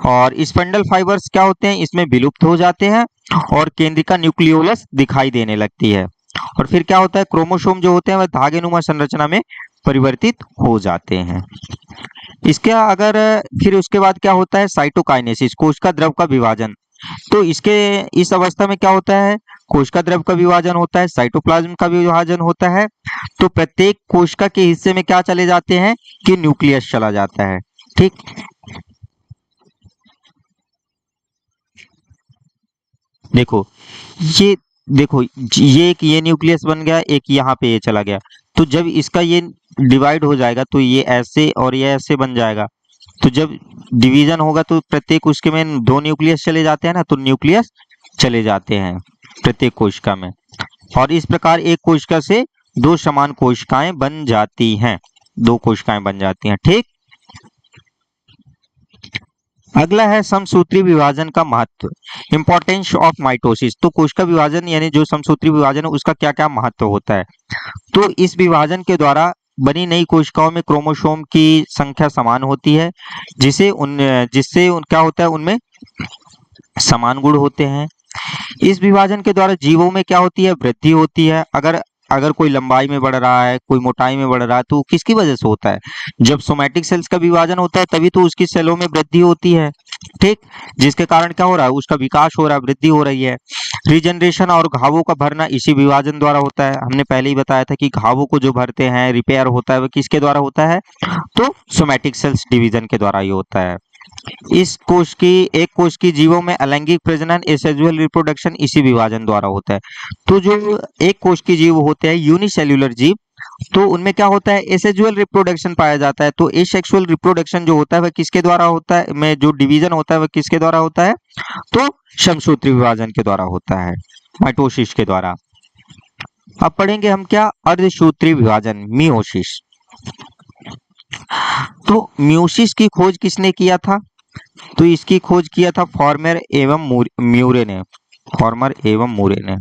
और स्पंडल फाइबर्स क्या होते हैं, इसमें विलुप्त हो जाते हैं और केंद्रिका न्यूक्लियोलस दिखाई देने लगती है। और फिर क्या होता है, क्रोमोसोम जो होते हैं वह धागेनुमा संरचना में परिवर्तित हो जाते हैं। इसके अगर फिर उसके बाद क्या होता है, साइटोकाइनेसिस, कोशिका द्रव का विभाजन। तो इसके इस अवस्था में क्या होता है, कोशिका द्रव का विभाजन होता है, साइटोप्लाज्म का विभाजन होता है। तो प्रत्येक कोशिका के हिस्से में क्या चले जाते हैं, कि न्यूक्लियस चला जाता है। ठीक, देखो ये, देखो ये एक ये न्यूक्लियस बन गया, एक यहाँ पे ये चला गया। तो जब इसका ये डिवाइड हो जाएगा तो ये ऐसे और ये ऐसे बन जाएगा। तो जब डिवीजन होगा तो प्रत्येक उसके में दो न्यूक्लियस चले जाते हैं ना, तो न्यूक्लियस चले जाते हैं प्रत्येक कोशिका में। और इस प्रकार एक कोशिका से दो समान कोशिकाएं बन जाती हैं, दो कोशिकाएं बन जाती हैं। ठीक, अगला है समसूत्री विभाजन का महत्व, इंपॉर्टेंस ऑफ माइटोसिस। तो कोशिका विभाजन यानी जो समसूत्री विभाजन है उसका क्या क्या महत्व होता है। तो इस विभाजन के द्वारा बनी नई कोशिकाओं में क्रोमोसोम की संख्या समान होती है, जिससे क्या होता है, उनमें समान गुण होते हैं। इस विभाजन के द्वारा जीवों में क्या होती है, वृद्धि होती है। अगर अगर कोई लंबाई में बढ़ रहा है, कोई मोटाई में बढ़ रहा है, तो किसकी वजह से होता है, जब सोमैटिक सेल्स का विभाजन होता है तभी तो उसकी सेलों में वृद्धि होती है। ठीक, जिसके कारण क्या हो रहा है, उसका विकास हो रहा है, वृद्धि हो रही है। रीजनरेशन और घावों का भरना इसी विभाजन द्वारा होता है। हमने पहले ही बताया था कि घावों को जो भरते हैं, रिपेयर होता है, वो किसके द्वारा होता है, तो सोमैटिक सेल्स डिवीजन के द्वारा ही होता है। इस कोश की एक कोश की जीवों में अलैंगिक प्रजनन, एसेक्सुअल रिप्रोडक्शन इसी विभाजन द्वारा होता है। तो जो एक कोश की जीव होते हैं, यूनिसेल्युलर जीव, तो उनमें क्या होता है, एसेक्सुअल रिप्रोडक्शन पाया जाता है। तो एसेक्सुअल रिप्रोडक्शन जो होता है वह किसके द्वारा होता है, में जो डिवीजन होता है वह किसके द्वारा होता है, तो समसूत्री विभाजन के द्वारा होता है, माइटोसिस के द्वारा। अब पढ़ेंगे हम क्या, अर्धसूत्री विभाजन, मियोसिस। तो मियोसिस की खोज किसने किया था, तो इसकी खोज किया था फॉर्मर एवं म्यूरे ने, फॉर्मर एवं मूरे ने।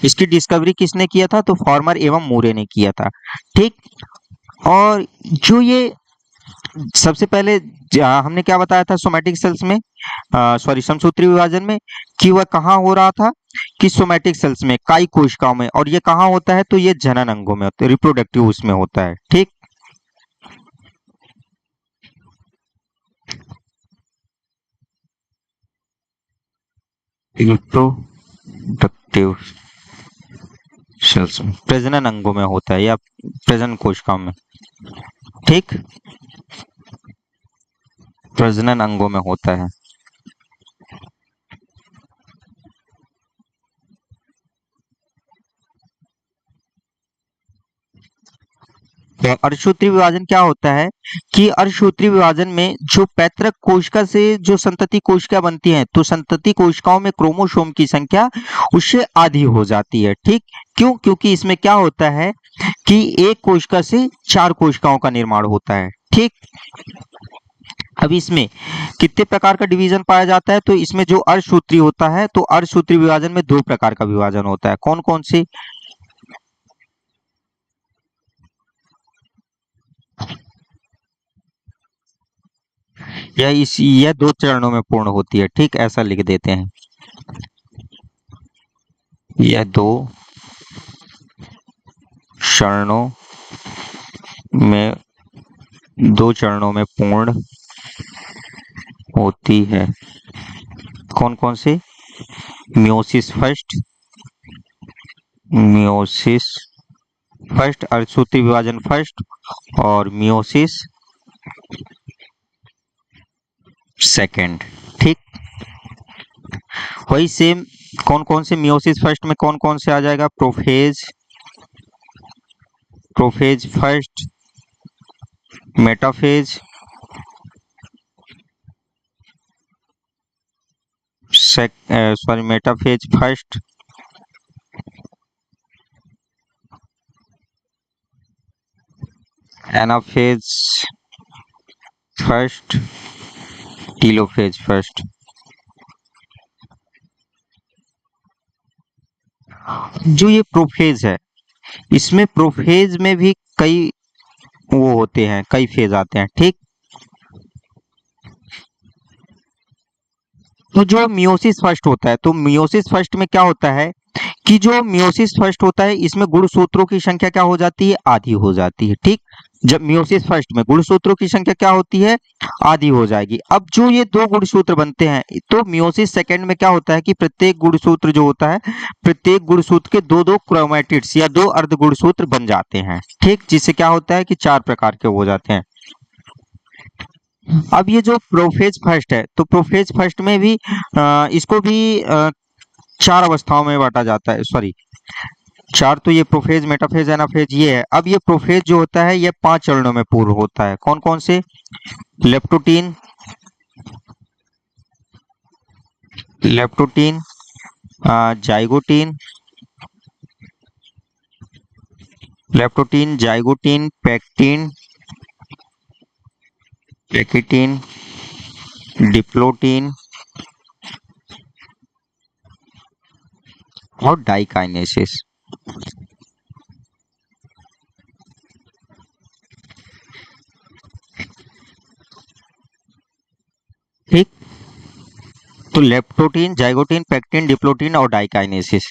इसकी डिस्कवरी किसने किया था, तो फॉर्मर एवं मूरे ने किया था। ठीक, और जो ये सबसे पहले हमने क्या बताया था सोमैटिक सेल्स में, सॉरी समसूत्री विभाजन में, कि वह कहाँ हो रहा था, कि सोमैटिक सेल्स में, काई कोशिकाओं में। और ये कहाँ होता है, तो ये जनन अंगों में होता है, रिप्रोडक्टिव उसमें होता है। ठीक, रिप्रोडक्टिव सेल्स में, प्रजनन अंगों में होता है, या प्रजनन कोशिकाओं में। ठीक, प्रजनन अंगों में होता है। तो अर्धसूत्री विभाजन क्या होता है, कि अर्धसूत्री विभाजन में जो पैतृक कोशिका से जो संतति कोशिका बनती हैं, तो संतति कोशिकाओं में क्रोमोसोम की संख्या उससे आधी हो जाती है। ठीक, क्यों, क्योंकि इसमें क्या होता है कि एक कोशिका से चार कोशिकाओं का निर्माण होता है। ठीक, अब इसमें कितने प्रकार का डिवीजन पाया जाता है, तो इसमें जो अर्धसूत्री होता है, तो अर्धसूत्री विभाजन में दो प्रकार का विभाजन होता है, कौन कौन से, यह दो चरणों में पूर्ण होती है। ठीक, ऐसा लिख देते हैं, यह दो चरणों में, दो चरणों में पूर्ण होती है। कौन कौन से, मियोसिस फर्स्ट, मियोसिस फर्स्ट, अर्धसूत्री विभाजन फर्स्ट और मियोसिस सेकेंड। ठीक, वही सेम कौन कौन से मियोसिस फर्स्ट में कौन कौन से आ जाएगा, prophase, prophase first, metaphase sorry metaphase first, anaphase first, telophase first. जो ये प्रोफेज है, इसमें प्रोफेज में भी कई वो होते हैं, कई फेज आते हैं। ठीक, तो जो मियोसिस फर्स्ट होता है, तो मियोसिस फर्स्ट में क्या होता है कि जो मियोसिस फर्स्ट होता है इसमें गुणसूत्रों की संख्या क्या हो जाती है, आधी हो जाती है। ठीक, जब मियोसिस फर्स्ट में गुणसूत्रों की संख्या क्या होती है, आधी हो जाएगी। अब जो ये दो गुणसूत्र बनते हैं, तो मियोसिस सेकंड में क्या होता है कि प्रत्येक गुणसूत्र जो होता है, प्रत्येक गुणसूत्र के दो दो क्रोमैटिड्स या दो अर्ध गुणसूत्र बन जाते हैं। ठीक, जिससे क्या होता है कि चार प्रकार के हो जाते हैं। अब ये जो प्रोफेज फर्स्ट है, तो प्रोफेज फर्स्ट में भी इसको भी चार अवस्थाओं में बांटा जाता है, सॉरी चार, तो ये प्रोफेज, मेटाफेज, एनाफेज ये है। अब ये प्रोफेज जो होता है ये 5 चरणों में पूर्ण होता है। कौन कौन से, leptotene, leptotene, zygotene, leptotene, zygotene, pectin, pachytene, diplotene और डाइकाइनेसिस। ठीक, तो लेप्टोटीन, जाइगोटीन, पैक्टीन, डिप्लोटीन और डाइकाइनेसिस।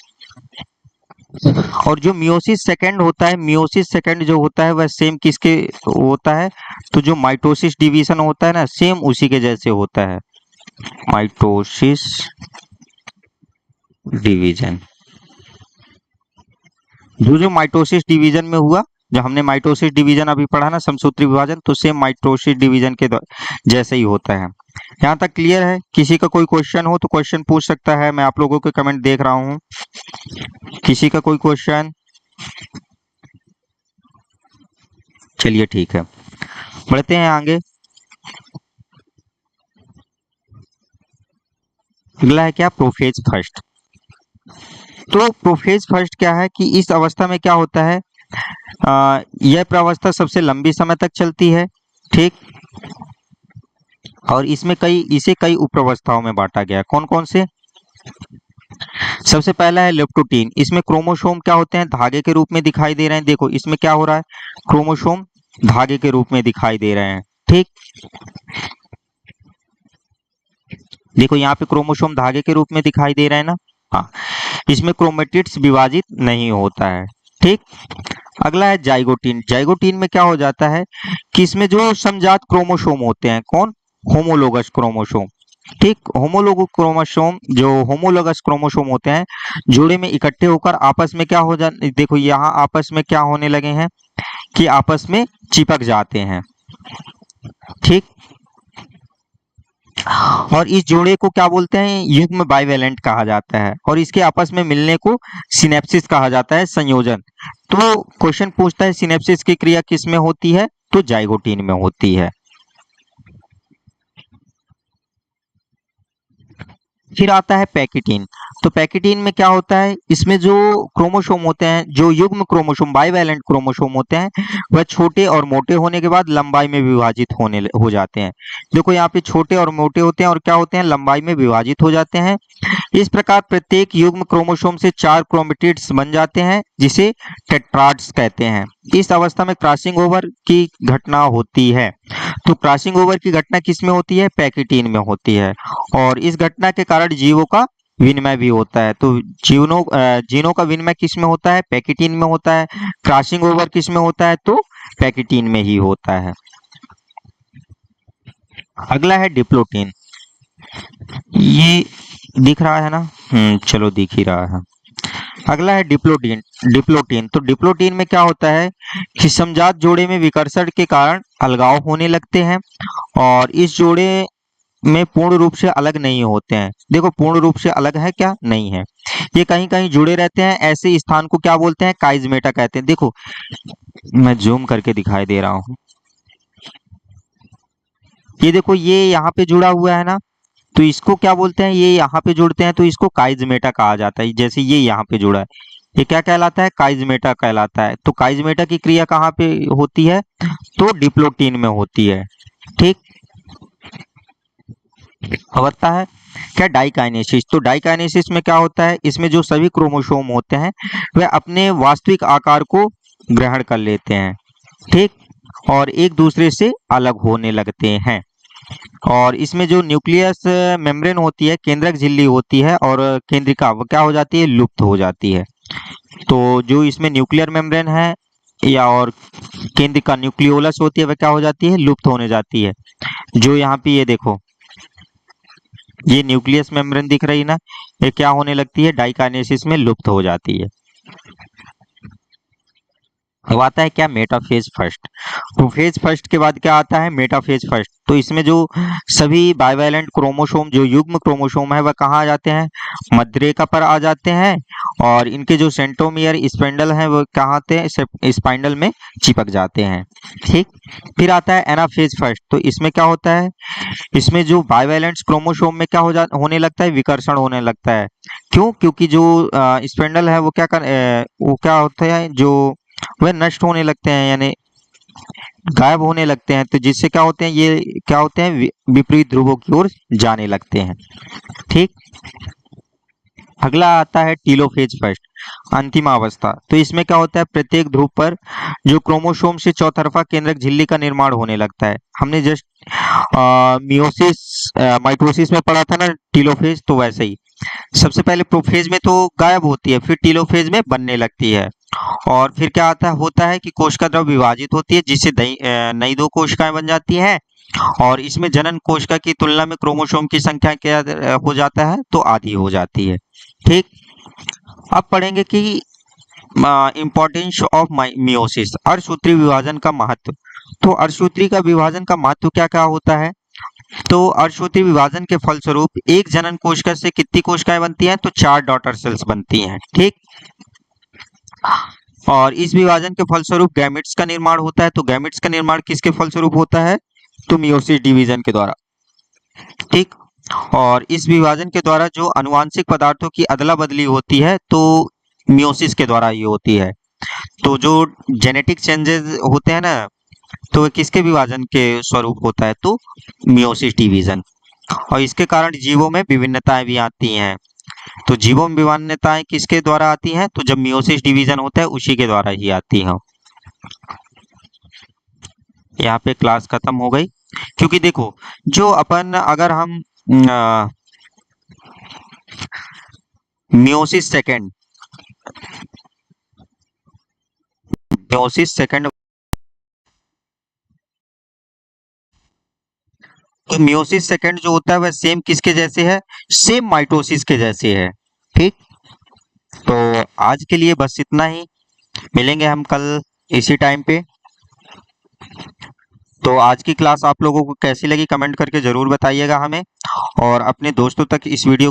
और जो मियोसिस सेकंड होता है, मियोसिस सेकंड जो होता है वह सेम किसके होता है, तो जो माइटोसिस डिवीजन होता है ना, सेम उसी के जैसे होता है, माइटोसिस डिवीजन। जो जो माइटोसिस डिवीजन में हुआ, जब हमने माइटोसिस डिवीजन अभी पढ़ा ना, समसूत्री विभाजन, तो सेम माइटोसिस डिवीजन के जैसे ही होता है। यहाँ तक क्लियर है? किसी का कोई क्वेश्चन हो तो क्वेश्चन पूछ सकता है, मैं आप लोगों के कमेंट देख रहा हूँ। किसी का कोई क्वेश्चन? चलिए ठीक है, बढ़ते हैं आगे। अगला है क्या, प्रोफेज फर्स्ट। तो प्रोफेज फर्स्ट क्या है कि इस अवस्था में क्या होता है, यह प्रावस्था सबसे लंबी समय तक चलती है। ठीक, और इसमें इसे कई उपावस्थाओं में बांटा गया है। कौन कौन से? सबसे पहला है लेप्टोटीन। इसमें क्रोमोसोम क्या होते हैं, धागे के रूप में दिखाई दे रहे हैं। देखो इसमें क्या हो रहा है, क्रोमोसोम धागे के रूप में दिखाई दे रहे हैं। ठीक, देखो यहाँ पे क्रोमोसोम धागे के रूप में दिखाई दे रहे हैं ना। हाँ, इसमें क्रोमेटिड्स विभाजित नहीं होता है। ठीक, अगला है जाइगोटीन। जाइगोटीन में क्या हो जाता है कि इसमें जो समजात क्रोमोसोम होते हैं, कौन, होमोलोगस क्रोमोसोम। ठीक, होमोलोगस क्रोमोसोम, जो होमोलोगस क्रोमोसोम होते हैं, जोड़े में इकट्ठे होकर आपस में क्या हो जा, देखो यहाँ आपस में क्या होने लगे हैं कि आपस में चिपक जाते हैं। ठीक, और इस जोड़े को क्या बोलते हैं, युग्म बाइवेलेंट कहा जाता है। और इसके आपस में मिलने को सिनेप्सिस कहा जाता है, संयोजन। तो क्वेश्चन पूछता है सिनेप्सिस की क्रिया किस में होती है, तो जाइगोटीन में होती है। फिर आता है पैकेटीन। तो पैकेटीन में क्या होता है, इसमें जो क्रोमोसोम होते हैं, जो युग्म क्रोमोसोम बाइवैलेंट क्रोमोसोम होते हैं, वह छोटे और मोटे होने के बाद लंबाई में विभाजित हो जाते हैं। देखो यहाँ पे छोटे और मोटे होते हैं और क्या होते हैं, लंबाई में विभाजित हो जाते हैं। इस प्रकार प्रत्येक युग्म क्रोमोसोम से 4 क्रोमेटिड्स बन जाते हैं, जिसे टेट्राड्स कहते हैं। इस अवस्था में क्रॉसिंग ओवर की घटना होती है। तो क्रॉसिंग ओवर की घटना किस में होती है, पैकेटीन में होती है। और इस घटना के कारण जीवों का विनिमय भी होता है। तो जीनों का विनिमय किस में होता है, पैकेटीन में होता है। क्रॉसिंग ओवर किस में होता है, तो पैकेटीन में ही होता है। अगला है डिप्लोटीन। ये दिख रहा है ना, चलो दिख ही रहा है। अगला है डिप्लोटीन। डिप्लोटीन तो डिप्लोटीन में क्या होता है कि समजात जोड़े में विकर्षण के कारण अलगाव होने लगते हैं और इस जोड़े में पूर्ण रूप से अलग नहीं होते हैं। देखो पूर्ण रूप से अलग है क्या, नहीं है, ये कहीं कहीं जुड़े रहते हैं। ऐसे स्थान को क्या बोलते हैं, काइजमेटा कहते हैं। देखो मैं जूम करके दिखाई दे रहा हूँ, ये देखो ये यहाँ पे जुड़ा हुआ है ना, तो इसको क्या बोलते हैं, ये यहाँ पे जुड़ते हैं तो इसको काइजमेटा कहा जाता है। जैसे ये यहाँ पे जुड़ा है, ये क्या कहलाता है, काइजमेटा कहलाता है। तो काइजमेटा की क्रिया कहाँ पे होती है, तो डिप्लोटीन में होती है। ठीक, अब आता है क्या, डाइकाइनेसिस। तो डाइकाइनेसिस में क्या होता है, इसमें जो सभी क्रोमोसोम होते हैं वह अपने वास्तविक आकार को ग्रहण कर लेते हैं। ठीक, और एक दूसरे से अलग होने लगते हैं। और इसमें जो न्यूक्लियस मेम्ब्रेन होती है, केंद्रक झिल्ली होती है और केंद्रिका वो क्या हो जाती है, लुप्त हो जाती है। तो जो इसमें न्यूक्लियर मेम्ब्रेन है या और केंद्रिका न्यूक्लियोलस होती है वह क्या हो जाती है, लुप्त होने जाती है। जो यहाँ पे ये देखो ये न्यूक्लियस मेम्ब्रेन दिख रही ना, ये क्या होने लगती है, डाइकाइनेसिस में लुप्त हो जाती है। अब आता है क्या, मेटाफेज फर्स्ट। तो फेज फर्स्ट के बाद क्या आता है, मेटाफेज फर्स्ट। तो इसमें जो सभी बाइवैलेंट क्रोमोसोम, जो युग्म क्रोमोसोम है वह कहाँ आ जाते हैं, मध्यरेखा पर आ जाते हैं और इनके जो सेंट्रोमियर स्पेंडल हैं वो कहाँ आते हैं, स्पाइंडल में चिपक जाते हैं। ठीक, फिर आता है एनाफेज फर्स्ट। तो इसमें क्या होता है, इसमें जो बाइवैलेंट क्रोमोसोम में क्या होने लगता है, विकर्षण होने लगता है। क्यों, क्योंकि जो स्पेंडल है वो वो क्या होता है, जो वह नष्ट होने लगते हैं, यानी गायब होने लगते हैं। तो जिससे क्या होते हैं, ये क्या होते हैं, विपरीत ध्रुवों की ओर जाने लगते हैं। ठीक, अगला आता है टीलोफेज फर्स्ट, अंतिम अवस्था। तो इसमें क्या होता है, प्रत्येक ध्रुव पर जो क्रोमोसोम से चौतरफा केंद्रक झिल्ली का निर्माण होने लगता है। हमने जस्ट मियोसिस माइटोसिस में पढ़ा था ना टीलोफेज, तो वैसे ही सबसे पहले प्रोफेज में तो गायब होती है, फिर टीलोफेज में बनने लगती है। और फिर क्या होता है कि कोशिका द्रव विभाजित होती है, जिससे नई दो कोशिकाएं बन जाती हैं और इसमें जनन कोशिका की तुलना में क्रोमोसोम की संख्या क्या हो जाता है, तो आधी हो जाती है। ठीक, अब पढ़ेंगे कि इम्पोर्टेंस ऑफ मियोसिस, अर्धसूत्री विभाजन का महत्व। तो अर्धसूत्री का विभाजन का महत्व क्या क्या होता है, तो अर्धसूत्री विभाजन के फलस्वरूप एक जनन कोशिका से कितनी कोशिकाएं बनती हैं, तो 4 डॉटर सेल्स बनती हैं। ठीक, और इस विभाजन के फलस्वरूप गैमेट्स का निर्माण होता है। तो गैमेट्स का निर्माण किसके फलस्वरूप होता है, तो मियोसिस डिवीजन के द्वारा। ठीक, और इस विभाजन के द्वारा जो आनुवांशिक पदार्थों की अदला बदली होती है, तो मियोसिस के द्वारा ये होती है। तो जो जेनेटिक चेंजेस होते हैं ना, तो किसके विभाजन के स्वरूप होता है, तो मियोसिस डिवीजन। और इसके कारण जीवों में विभिन्नताएं भी आती हैं। तो जीवों में विभिन्नताएं किसके द्वारा आती हैं, तो जब मियोसिस डिवीजन होता है उसी के द्वारा ही आती हैं। यहाँ पे क्लास खत्म हो गई, क्योंकि देखो जो अपन अगर हम मियोसिस सेकेंड तो मियोसिस सेकेंड जो होता है वह सेम किसके जैसे है, सेम माइटोसिस के जैसे है। ठीक, तो आज के लिए बस इतना ही, मिलेंगे हम कल इसी टाइम पे। तो आज की क्लास आप लोगों को कैसी लगी कमेंट करके जरूर बताइएगा हमें, और अपने दोस्तों तक इस वीडियो को